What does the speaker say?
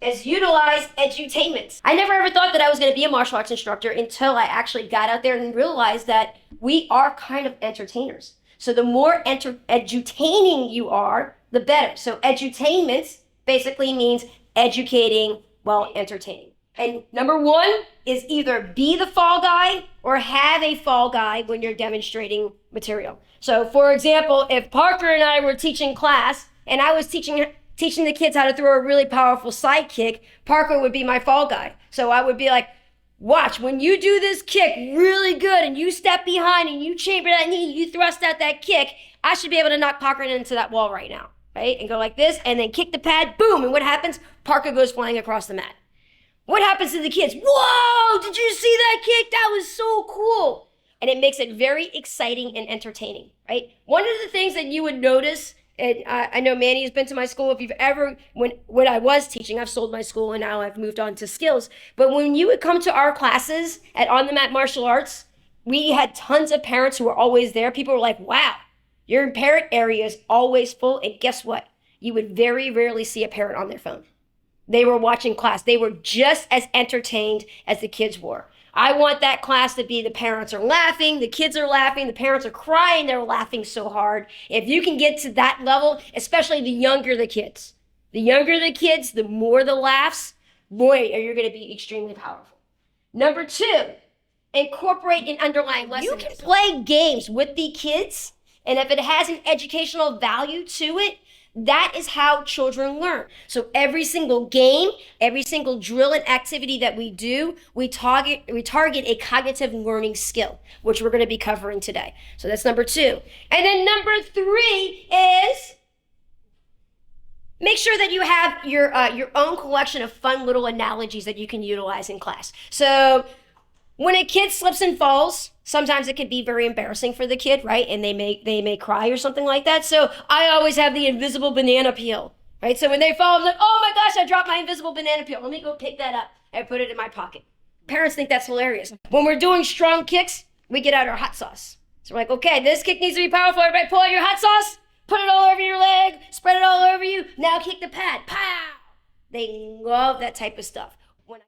is utilize edutainment. I never ever thought that I was going to be a martial arts instructor until I actually got out there and realized that we are kind of entertainers. So the more edutaining you are, the better. So edutainment basically means educating while entertaining. And number one is either be the fall guy or have a fall guy when you're demonstrating material. So for example, if Parker and I were teaching class and I was teaching the kids how to throw a really powerful side kick, Parker would be my fall guy. So I would be like, watch, when you do this kick really good and you step behind and you chamber that knee, you thrust out that kick, I should be able to knock Parker into that wall right now, right? And go like this and then kick the pad, boom. And what happens? Parker goes flying across the mat. What happens to the kids? Whoa, did you see that kick? That was so cool. And it makes it very exciting and entertaining, right? One of the things that you would notice, and I know Manny has been to my school. If you've ever, when I was teaching, I've sold my school and now I've moved on to skills. But when you would come to our classes at On the Mat Martial Arts, we had tons of parents who were always there. People were like, wow, your parent area is always full. And guess what? You would very rarely see a parent on their phone. They were watching class. They were just as entertained as the kids were. I want that class to be the parents are laughing, the kids are laughing, the parents are crying, they're laughing so hard. If you can get to that level, especially the younger the kids, the more the laughs, boy, are you going to be extremely powerful. Number two, incorporate an underlying lesson. You can play games with the kids, and if it has an educational value to it, that is how children learn. So every single game, every single drill and activity that we do, we target a cognitive learning skill, which we're going to be covering today. So that's number two. And then number three is make sure that you have your own collection of fun little analogies that you can utilize in class. So when a kid slips and falls, sometimes it can be very embarrassing for the kid, right? And they may cry or something like that. So I always have the invisible banana peel, right? So when they fall, I'm like, oh my gosh, I dropped my invisible banana peel. Let me go pick that up and put it in my pocket. Parents think that's hilarious. When we're doing strong kicks, we get out our hot sauce. So we're like, okay, this kick needs to be powerful. Everybody pull out your hot sauce, put it all over your leg, spread it all over you. Now kick the pad, pow! They love that type of stuff.